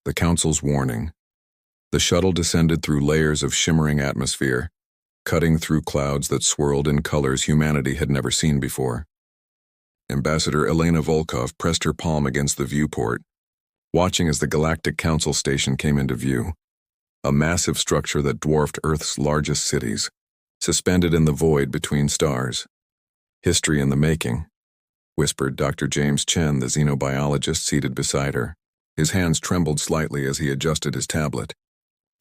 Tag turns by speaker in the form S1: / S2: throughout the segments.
S1: The Council's warning. The shuttle descended through layers of shimmering atmosphere, cutting through clouds that swirled in colors humanity had never seen before. Ambassador Elena Volkov pressed her palm against the viewport, watching as the Galactic Council station came into view, a massive structure that dwarfed Earth's largest cities, suspended in the void between stars. "History in the making," whispered Dr. James Chen, the xenobiologist seated beside her. His hands trembled slightly as he adjusted his tablet.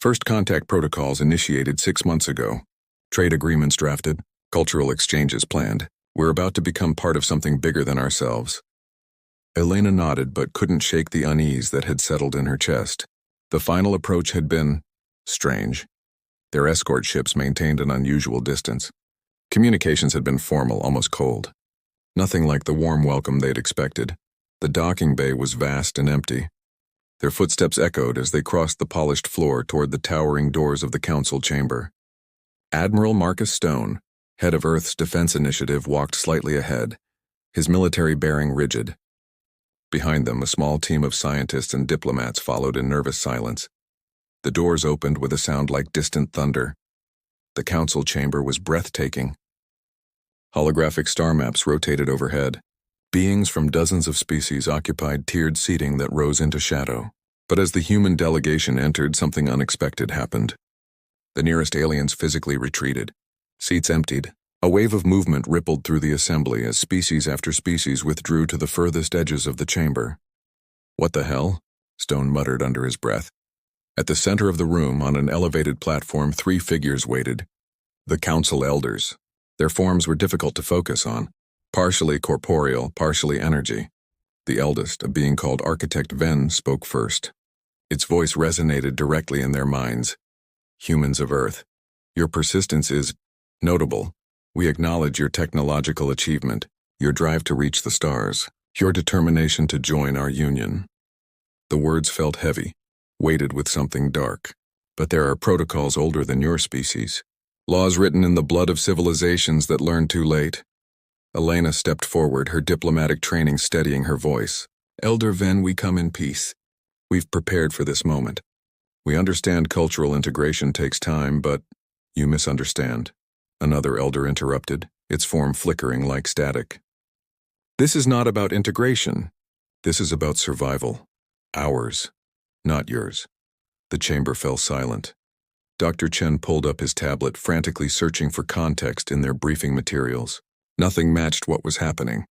S1: "First contact protocols initiated 6 months ago. Trade agreements drafted, cultural exchanges planned. We're about to become part of something bigger than ourselves." Elena nodded but couldn't shake the unease that had settled in her chest. The final approach had been strange. Their escort ships maintained an unusual distance. Communications had been formal, almost cold. Nothing like the warm welcome they'd expected. The docking bay was vast and empty. Their footsteps echoed as they crossed the polished floor toward the towering doors of the council chamber. Admiral Marcus Stone, head of Earth's defense initiative, walked slightly ahead, his military bearing rigid. Behind them, a small team of scientists and diplomats followed in nervous silence. The doors opened with a sound like distant thunder. The council chamber was breathtaking. Holographic star maps rotated overhead. Beings from dozens of species occupied tiered seating that rose into shadow. But as the human delegation entered, something unexpected happened. The nearest aliens physically retreated. Seats emptied. A wave of movement rippled through the assembly as species after species withdrew to the furthest edges of the chamber. "What the hell?" Stone muttered under his breath. At the center of the room, on an elevated platform, 3 figures waited. The council elders. Their forms were difficult to focus on. Partially corporeal, partially energy. The eldest, a being called Architect Ven, spoke first. Its voice resonated directly in their minds. "Humans of Earth, your persistence is notable. We acknowledge your technological achievement, your drive to reach the stars, your determination to join our union." The words felt heavy, weighted with something dark. "But there are protocols older than your species. Laws written in the blood of civilizations that learned too late." Elena stepped forward, her diplomatic training steadying her voice. "Elder Ven, we come in peace. We've prepared for this moment. We understand cultural integration takes time, but you misunderstand." Another elder interrupted, its form flickering like static. "This is not about integration. This is about survival. Ours, not yours." The chamber fell silent. Dr. Chen pulled up his tablet, frantically searching for context in their briefing materials. Nothing matched what was happening.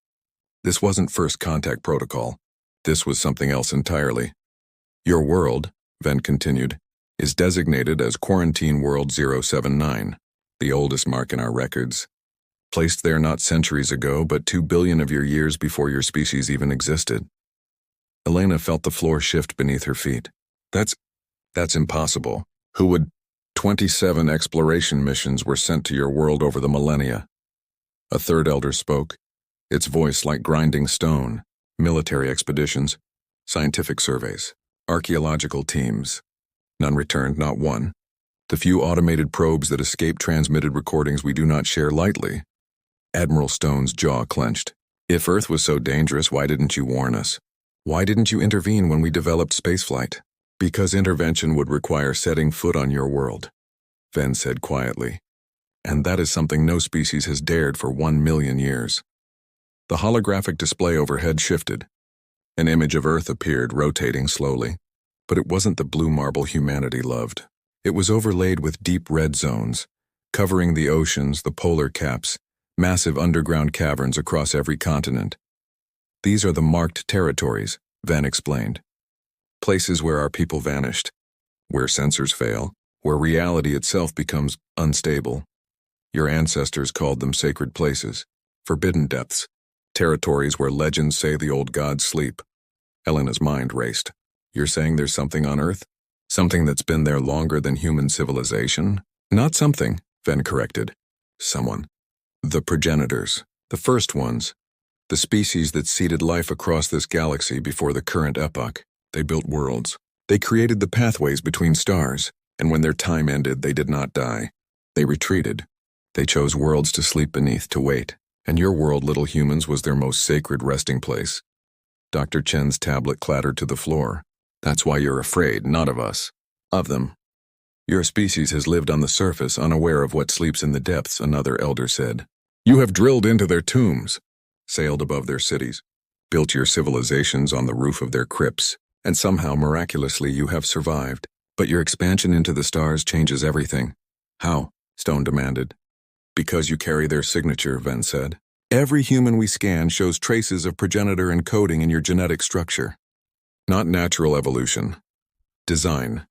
S1: This wasn't first contact protocol. This was something else entirely. "Your world," Ven continued, "is designated as Quarantine World 079, the oldest mark in our records. Placed there not centuries ago, but 2 billion of your years before your species even existed." Elena felt the floor shift beneath her feet. That's impossible. Who would? 27 exploration missions were sent to your world over the millennia." A third elder spoke, its voice like grinding stone. "Military expeditions, scientific surveys, archaeological teams. None returned, not one. The few automated probes that escaped transmitted recordings we do not share lightly." Admiral Stone's jaw clenched. "If Earth was so dangerous, why didn't you warn us? Why didn't you intervene when we developed spaceflight?" "Because intervention would require setting foot on your world," Ven said quietly. "And that is something no species has dared for 1 million years." The holographic display overhead shifted. An image of Earth appeared, rotating slowly. But it wasn't the blue marble humanity loved. It was overlaid with deep red zones, covering the oceans, the polar caps, massive underground caverns across every continent. "These are the marked territories," Ven explained. "Places where our people vanished, where sensors fail, where reality itself becomes unstable. Your ancestors called them sacred places, forbidden depths, territories where legends say the old gods sleep." Elena's mind raced. "You're saying there's something on Earth? Something that's been there longer than human civilization?" "Not something," Ven corrected. "Someone. The progenitors. The first ones. The species that seeded life across this galaxy before the current epoch. They built worlds. They created the pathways between stars, and when their time ended, they did not die. They retreated. They chose worlds to sleep beneath, to wait. And your world, little humans, was their most sacred resting place." Dr. Chen's tablet clattered to the floor. That's why you're afraid, not of us. Of them. Your species has lived on the surface, unaware of what sleeps in the depths, another elder said. You have drilled into their tombs, sailed above their cities, built your civilizations on the roof of their crypts, and somehow, miraculously, you have survived. But your expansion into the stars changes everything. How? Stone demanded. Because you carry their signature, Ven said. Every human we scan shows traces of progenitor encoding in your genetic structure. Not natural evolution. Design.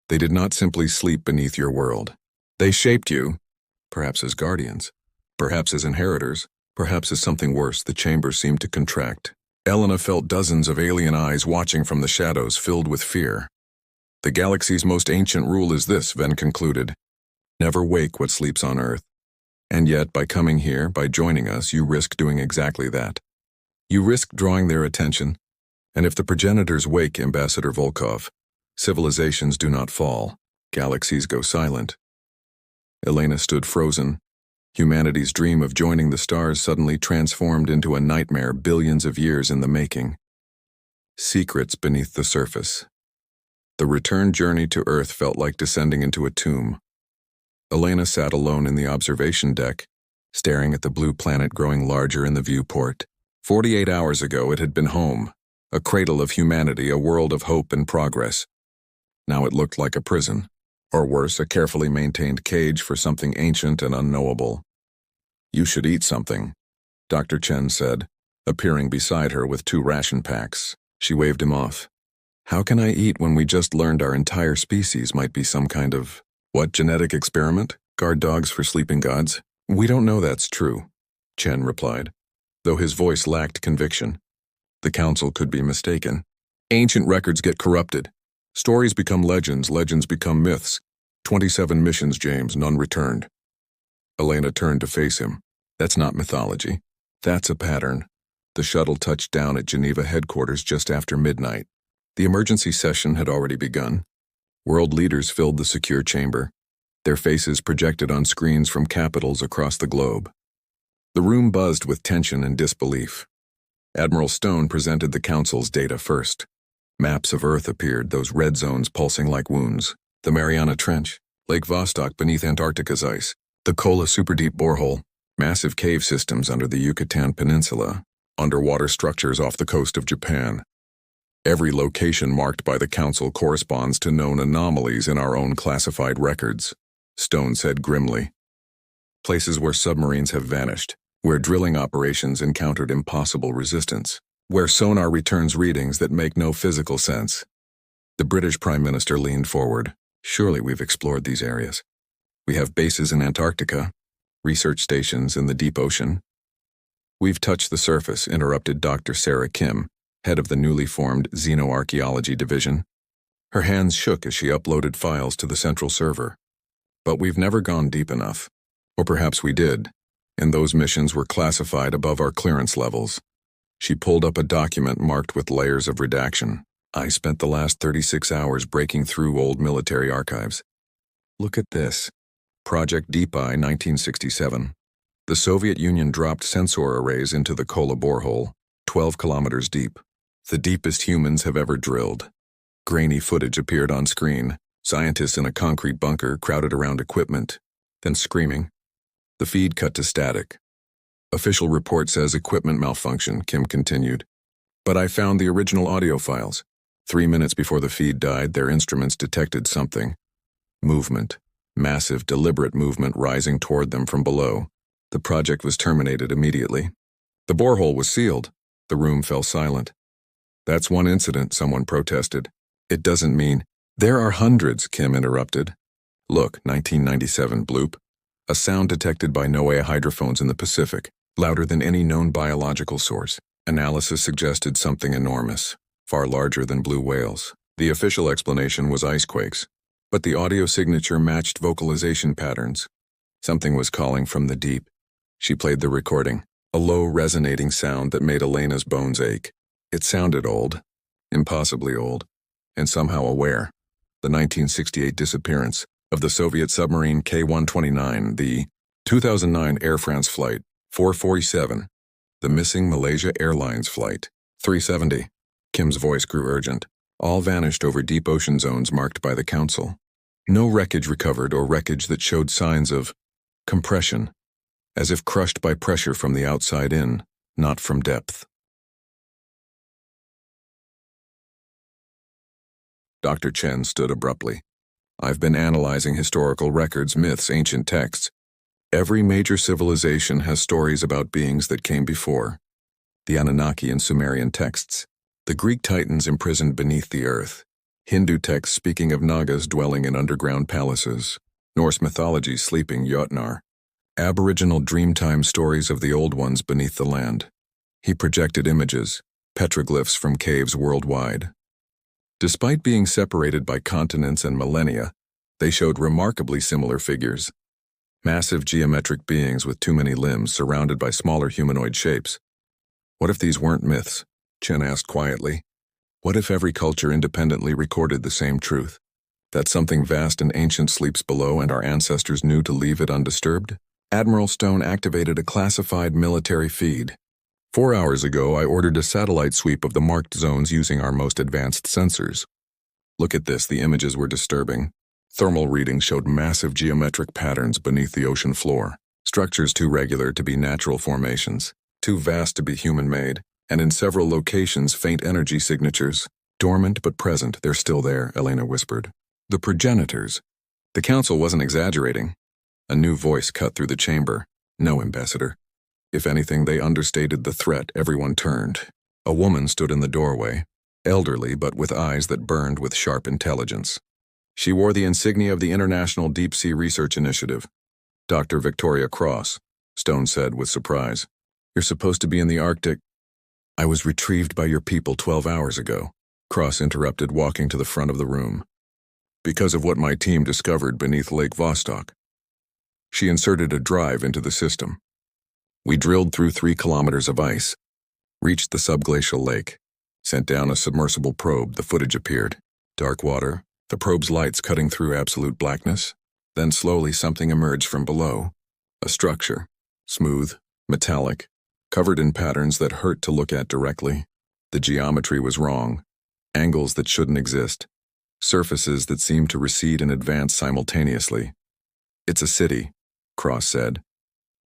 S1: They did not simply sleep beneath your world. They shaped you, perhaps as guardians, perhaps as inheritors, perhaps as something worse. The chamber seemed to contract. Elena felt dozens of alien eyes watching from the shadows, filled with fear. The galaxy's most ancient rule is this, Ven concluded. Never wake what sleeps on Earth. And yet, by coming here, by joining us, you risk doing exactly that. You risk drawing their attention. And if the progenitors wake, Ambassador Volkov, civilizations do not fall, galaxies go silent. Elena stood frozen. Humanity's dream of joining the stars suddenly transformed into a nightmare, billions of years in the making. Secrets beneath the surface. The return journey to Earth felt like descending into a tomb. Elena sat alone in the observation deck, staring at the blue planet growing larger in the viewport. 48 hours ago it had been home, a cradle of humanity, a world of hope and progress. Now it looked like a prison, or worse, a carefully maintained cage for something ancient and unknowable. You should eat something, Dr. Chen said, appearing beside her with 2 ration packs. She waved him off. How can I eat when we just learned our entire species might be some kind of, what, genetic experiment? Guard dogs for sleeping gods? We don't know that's true, Chen replied, though his voice lacked conviction. The council could be mistaken. Ancient records get corrupted. Stories become legends, legends become myths. 27 missions, James, none returned. Elena turned to face him. That's not mythology. That's a pattern. The shuttle touched down at Geneva headquarters just after midnight. The emergency session had already begun. World leaders filled the secure chamber, their faces projected on screens from capitals across the globe. The room buzzed with tension and disbelief. Admiral Stone presented the council's data first. Maps of Earth appeared, those red zones pulsing like wounds. The Mariana Trench, Lake Vostok beneath Antarctica's ice, the Kola superdeep borehole, massive cave systems under the Yucatan Peninsula, underwater structures off the coast of Japan. Every location marked by the council corresponds to known anomalies in our own classified records, Stone said grimly. Places where submarines have vanished, where drilling operations encountered impossible resistance, where sonar returns readings that make no physical sense. The British Prime Minister leaned forward. Surely we've explored these areas. We have bases in Antarctica, research stations in the deep ocean. We've touched the surface, interrupted Dr. Sarah Kim, head of the newly formed Xenoarchaeology Division. Her hands shook as she uploaded files to the central server. But we've never gone deep enough. Or perhaps we did, and those missions were classified above our clearance levels. She pulled up a document marked with layers of redaction. I spent the last 36 hours breaking through old military archives. Look at this. Project Deep Eye 1967. The Soviet Union dropped sensor arrays into the Kola borehole, 12 kilometers deep. The deepest humans have ever drilled. Grainy footage appeared on screen, scientists in a concrete bunker crowded around equipment, then screaming. The feed cut to static. Official report says equipment malfunction, Kim continued. But I found the original audio files. 3 minutes before the feed died, their instruments detected something. Movement. Massive, deliberate movement rising toward them from below. The project was terminated immediately. The borehole was sealed. The room fell silent. That's one incident, someone protested. It doesn't mean. There are hundreds, Kim interrupted. Look, 1997 bloop. A sound detected by NOAA hydrophones in the Pacific, louder than any known biological source. Analysis suggested something enormous, far larger than blue whales. The official explanation was icequakes, but the audio signature matched vocalization patterns. Something was calling from the deep. She played the recording, a low, resonating sound that made Elena's bones ache. It sounded old, impossibly old, and somehow aware. The 1968 disappearance of the Soviet submarine K-129, the 2009 Air France Flight 447, the missing Malaysia Airlines Flight 370. Kim's voice grew urgent. all vanished over deep ocean zones marked by the Council. No wreckage recovered or wreckage that showed signs of compression, as if crushed by pressure from the outside in, not from depth. Dr. Chen stood abruptly. I've been analyzing historical records, myths, ancient texts. Every major civilization has stories about beings that came before. The Anunnaki and Sumerian texts, the Greek titans imprisoned beneath the earth, Hindu texts speaking of Nagas dwelling in underground palaces, Norse mythology sleeping Jotnar, Aboriginal dreamtime stories of the old ones beneath the land. He projected images, petroglyphs from caves worldwide. Despite being separated by continents and millennia, they showed remarkably similar figures. Massive geometric beings with too many limbs surrounded by smaller humanoid shapes. What if these weren't myths? Chen asked quietly. What if every culture independently recorded the same truth? That something vast and ancient sleeps below and our ancestors knew to leave it undisturbed? Admiral Stone activated a classified military feed. 4 hours ago, I ordered a satellite sweep of the marked zones using our most advanced sensors. Look at this, the images were disturbing. Thermal readings showed massive geometric patterns beneath the ocean floor. Structures too regular to be natural formations, too vast to be human-made, and in several locations faint energy signatures. Dormant but present, they're still there, Elena whispered. The progenitors. The Council wasn't exaggerating. A new voice cut through the chamber. No, Ambassador. If anything, they understated the threat. Everyone turned. A woman stood in the doorway, elderly but with eyes that burned with sharp intelligence. She wore the insignia of the International Deep Sea Research Initiative. Dr. Victoria Cross, Stone said with surprise. You're supposed to be in the Arctic. I was retrieved by your people 12 hours ago, Cross interrupted, walking to the front of the room. Because of what my team discovered beneath Lake Vostok. She inserted a drive into the system. We drilled through 3 kilometers of ice, reached the subglacial lake, sent down a submersible probe. The footage appeared. Dark water, the probe's lights cutting through absolute blackness. Then slowly something emerged from below. A structure, smooth, metallic, covered in patterns that hurt to look at directly. The geometry was wrong. Angles that shouldn't exist. Surfaces that seemed to recede and advance simultaneously. It's a city, Cross said.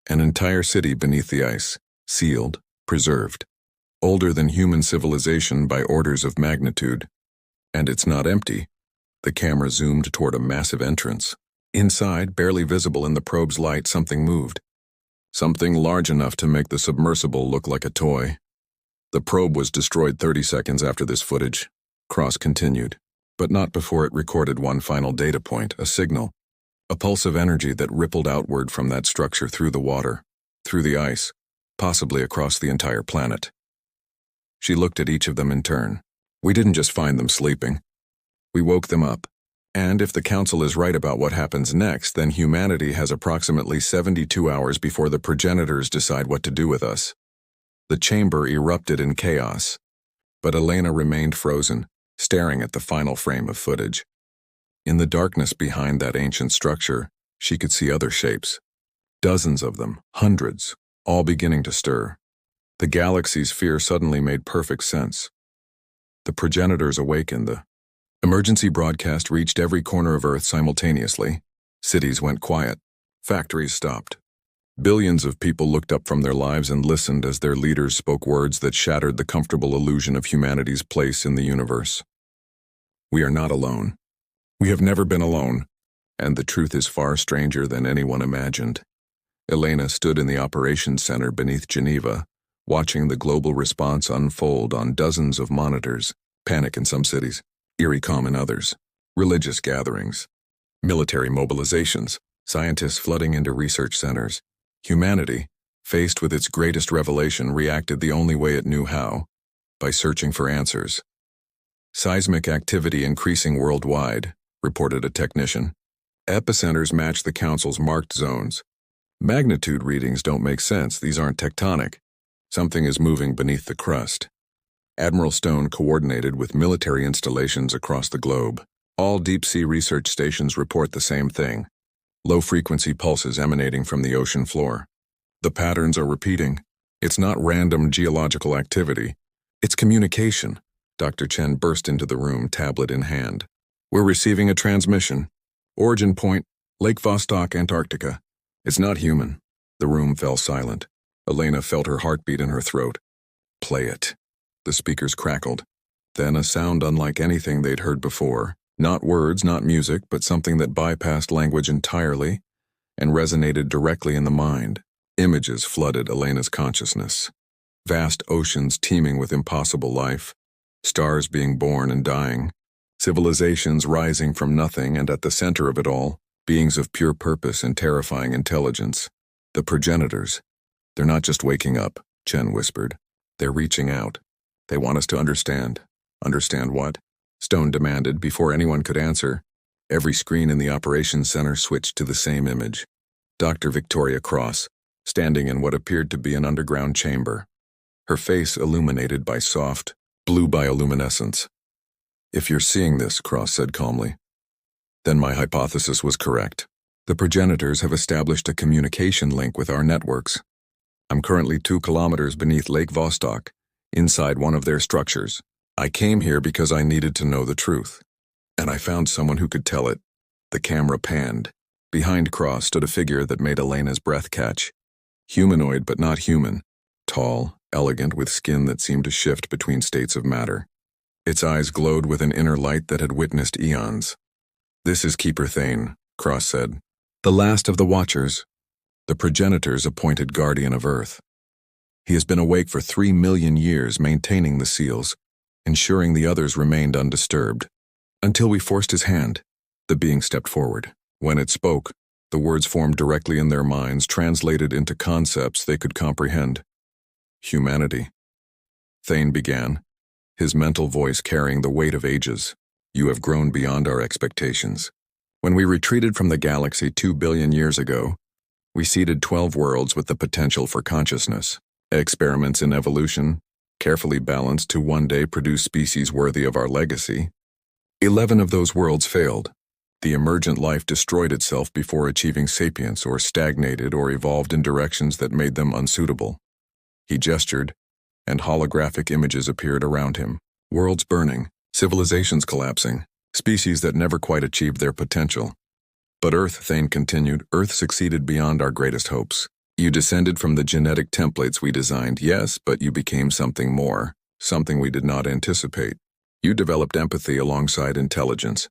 S1: An entire city beneath the ice, sealed, preserved. Older than human civilization by orders of magnitude. And it's not empty. The camera zoomed toward a massive entrance. Inside, barely visible in the probe's light, something moved. Something large enough to make the submersible look like a toy. The probe was destroyed 30 seconds after this footage, Cross continued, but not before it recorded one final data point, a signal. A pulse of energy that rippled outward from that structure through the water, through the ice, possibly across the entire planet. She looked at each of them in turn. We didn't just find them sleeping. We woke them up. And if the Council is right about what happens next, then humanity has approximately 72 hours before the progenitors decide what to do with us. The chamber erupted in chaos, but Elena remained frozen, staring at the final frame of footage. In the darkness behind that ancient structure, she could see other shapes. Dozens of them, hundreds, all beginning to stir. The galaxy's fear suddenly made perfect sense. The progenitors awakened. The emergency broadcast reached every corner of Earth simultaneously. Cities went quiet. Factories stopped. Billions of people looked up from their lives and listened as their leaders spoke words that shattered the comfortable illusion of humanity's place in the universe. We are not alone. We have never been alone, and the truth is far stranger than anyone imagined. Elena stood in the operations center beneath Geneva, watching the global response unfold on dozens of monitors, panic in some cities, eerie calm in others, religious gatherings, military mobilizations, scientists flooding into research centers. Humanity, faced with its greatest revelation, reacted the only way it knew how, by searching for answers. Seismic activity increasing worldwide, reported a technician. Epicenters match the Council's marked zones. Magnitude readings don't make sense, these aren't tectonic. Something is moving beneath the crust. Admiral Stone coordinated with military installations across the globe. All deep-sea research stations report the same thing. Low-frequency pulses emanating from the ocean floor. The patterns are repeating. It's not random geological activity. It's communication. Dr. Chen burst into the room, tablet in hand. We're receiving a transmission. Origin point, Lake Vostok, Antarctica. It's not human. The room fell silent. Elena felt her heartbeat in her throat. Play it. The speakers crackled. Then a sound unlike anything they'd heard before. Not words, not music, but something that bypassed language entirely and resonated directly in the mind. Images flooded Elena's consciousness. Vast oceans teeming with impossible life. Stars being born and dying. Civilizations rising from nothing, and at the center of it all, beings of pure purpose and terrifying intelligence. The progenitors. They're not just waking up, Chen whispered. They're reaching out. They want us to understand. Understand what? Stone demanded before anyone could answer. Every screen in the operations center switched to the same image. Dr. Victoria Cross, standing in what appeared to be an underground chamber. Her face illuminated by soft, blue bioluminescence. If you're seeing this, Cross said calmly, then my hypothesis was correct. The progenitors have established a communication link with our networks. I'm currently 2 kilometers beneath Lake Vostok, inside one of their structures. I came here because I needed to know the truth. And I found someone who could tell it. The camera panned. Behind Cross stood a figure that made Elena's breath catch. Humanoid but not human. Tall, elegant, with skin that seemed to shift between states of matter. Its eyes glowed with an inner light that had witnessed eons. This is Keeper Thane, Cross said. The last of the Watchers. The progenitors' appointed guardian of Earth. He has been awake for 3 million years, maintaining the seals, ensuring the others remained undisturbed. Until we forced his hand, the being stepped forward. When it spoke, the words formed directly in their minds, translated into concepts they could comprehend. Humanity. Thane began, his mental voice carrying the weight of ages. You have grown beyond our expectations. When we retreated from the galaxy 2 billion years ago, we seeded 12 worlds with the potential for consciousness. Experiments in evolution, carefully balanced to one day produce species worthy of our legacy. 11 of those worlds failed. The emergent life destroyed itself before achieving sapience, or stagnated or evolved in directions that made them unsuitable. He gestured, and holographic images appeared around him. Worlds burning, civilizations collapsing, species that never quite achieved their potential. But Earth, Thane continued, Earth succeeded beyond our greatest hopes. You descended from the genetic templates we designed, yes, but you became something more, something we did not anticipate. You developed empathy alongside intelligence,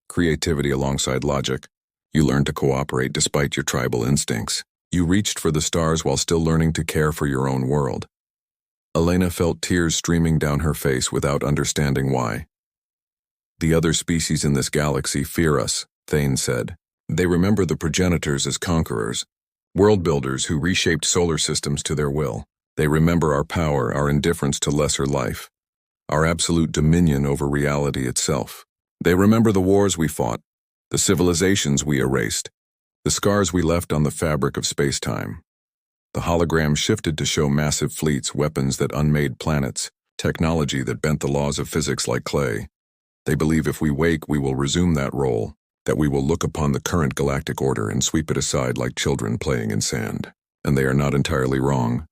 S1: creativity alongside logic. You learned to cooperate despite your tribal instincts. You reached for the stars while still learning to care for your own world. Elena felt tears streaming down her face without understanding why. The other species in this galaxy fear us, Thane said. They remember the progenitors as conquerors, world builders who reshaped solar systems to their will. They remember our power, our indifference to lesser life, our absolute dominion over reality itself. They remember the wars we fought, the civilizations we erased, the scars we left on the fabric of space-time. The hologram shifted to show massive fleets, weapons that unmade planets, technology that bent the laws of physics like clay. They believe if we wake, we will resume that role, that we will look upon the current galactic order and sweep it aside like children playing in sand. And they are not entirely wrong.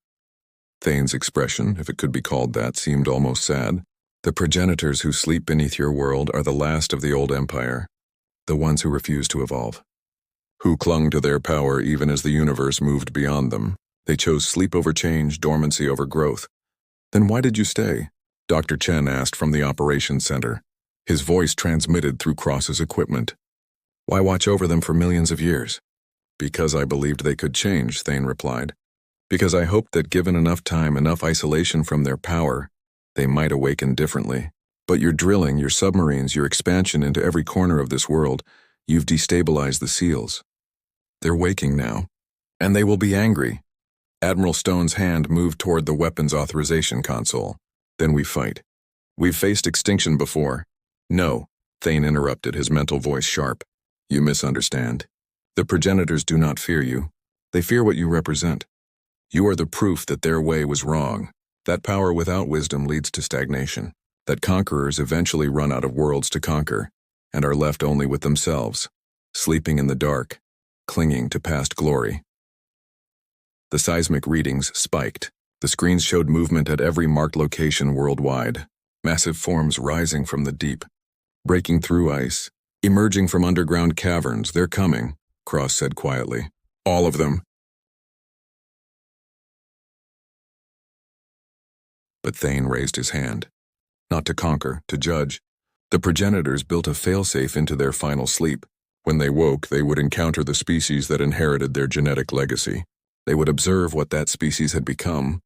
S1: Thane's expression, if it could be called that, seemed almost sad. The progenitors who sleep beneath your world are the last of the old empire, the ones who refused to evolve, who clung to their power even as the universe moved beyond them. They chose sleep over change, dormancy over growth. Then why did you stay? Dr. Chen asked from the operations center, his voice transmitted through Cross's equipment. Why watch over them for millions of years? Because I believed they could change, Thane replied. Because I hoped that given enough time, enough isolation from their power, they might awaken differently. But your drilling, your submarines, your expansion into every corner of this world, you've destabilized the SEALs. They're waking now, and they will be angry. Admiral Stone's hand moved toward the weapons authorization console. Then we fight. We've faced extinction before. No, Thane interrupted, his mental voice sharp. You misunderstand. The progenitors do not fear you. They fear what you represent. You are the proof that their way was wrong, that power without wisdom leads to stagnation, that conquerors eventually run out of worlds to conquer, and are left only with themselves, sleeping in the dark, clinging to past glory. The seismic readings spiked. The screens showed movement at every marked location worldwide. massive forms rising from the deep, breaking through ice, emerging from underground caverns. They're coming, Cross said quietly. All of them. But Thane raised his hand. Not to conquer, to judge. The progenitors built a failsafe into their final sleep. When they woke, they would encounter the species that inherited their genetic legacy. They would observe what that species had become,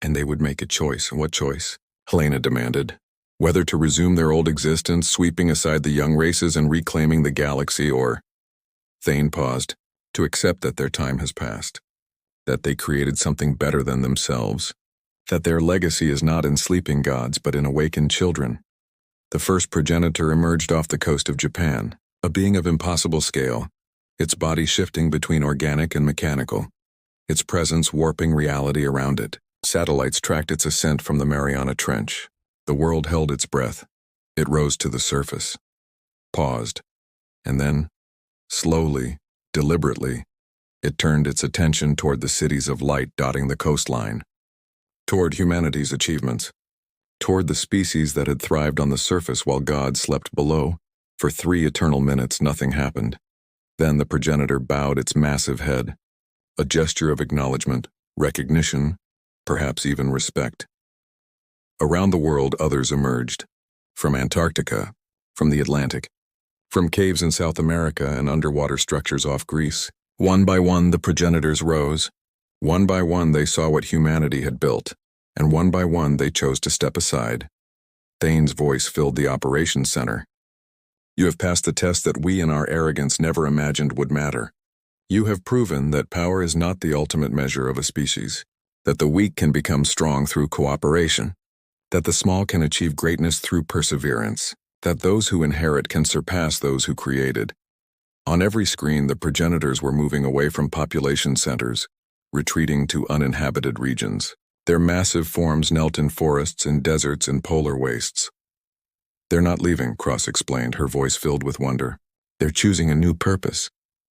S1: and they would make a choice. What choice? Helena demanded. Whether to resume their old existence, sweeping aside the young races and reclaiming the galaxy, or... Thane paused. To accept that their time has passed. That they created something better than themselves. That their legacy is not in sleeping gods, but in awakened children. The first progenitor emerged off the coast of Japan, a being of impossible scale, its body shifting between organic and mechanical, its presence warping reality around it. Satellites tracked its ascent from the Mariana Trench. The world held its breath. It rose to the surface, paused, and then, slowly, deliberately, it turned its attention toward the cities of light dotting the coastline, toward humanity's achievements, toward the species that had thrived on the surface while God slept below. For 3 eternal minutes, nothing happened. Then the progenitor bowed its massive head, a gesture of acknowledgement, recognition, perhaps even respect. Around the world, others emerged. From Antarctica, from the Atlantic, from caves in South America and underwater structures off Greece. One by one, the progenitors rose. One by one, they saw what humanity had built, and one by one, they chose to step aside. Thane's voice filled the operations center. You have passed the test that we in our arrogance never imagined would matter. You have proven that power is not the ultimate measure of a species, that the weak can become strong through cooperation, that the small can achieve greatness through perseverance, that those who inherit can surpass those who created. On every screen, the progenitors were moving away from population centers, retreating to uninhabited regions. Their massive forms knelt in forests and deserts and polar wastes. They're not leaving, Cross explained, her voice filled with wonder. They're choosing a new purpose.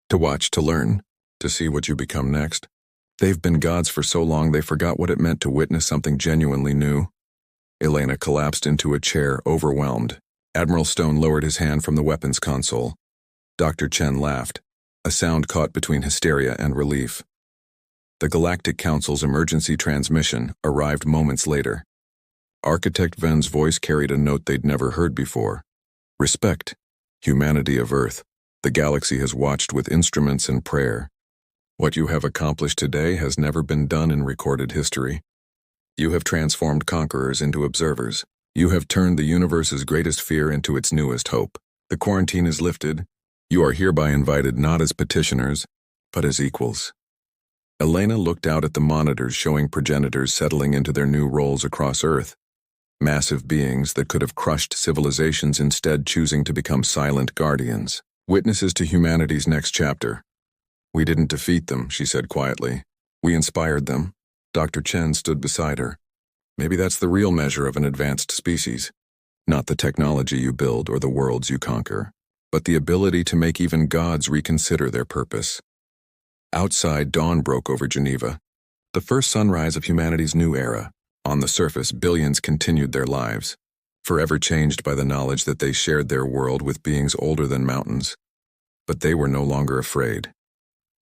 S1: To watch, to learn, to see what you become next. They've been gods for so long they forgot what it meant to witness something genuinely new. Elena collapsed into a chair, overwhelmed. Admiral Stone lowered his hand from the weapons console. Dr. Chen laughed, a sound caught between hysteria and relief. The Galactic Council's emergency transmission arrived moments later. Architect Ven's voice carried a note they'd never heard before. Respect, humanity of Earth. The galaxy has watched with instruments and prayer. What you have accomplished today has never been done in recorded history. You have transformed conquerors into observers. You have turned the universe's greatest fear into its newest hope. The quarantine is lifted. You are hereby invited not as petitioners, but as equals. Elena looked out at the monitors showing progenitors settling into their new roles across Earth. Massive beings that could have crushed civilizations, instead choosing to become silent guardians. Witnesses to humanity's next chapter. We didn't defeat them, she said quietly. We inspired them. Dr. Chen stood beside her. Maybe that's the real measure of an advanced species. Not the technology you build or the worlds you conquer, but the ability to make even gods reconsider their purpose. Outside, dawn broke over Geneva, the first sunrise of humanity's new era. On the surface, billions continued their lives, forever changed by the knowledge that they shared their world with beings older than mountains. But they were no longer afraid,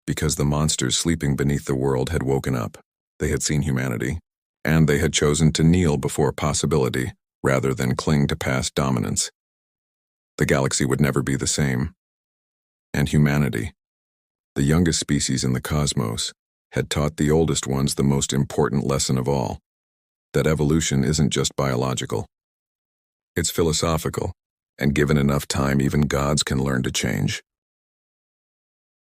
S1: because the monsters sleeping beneath the world had woken up. They had seen humanity, and they had chosen to kneel before possibility rather than cling to past dominance. The galaxy would never be the same. And humanity, the youngest species in the cosmos, had taught the oldest ones the most important lesson of all, that evolution isn't just biological. It's philosophical, and given enough time, even gods can learn to change.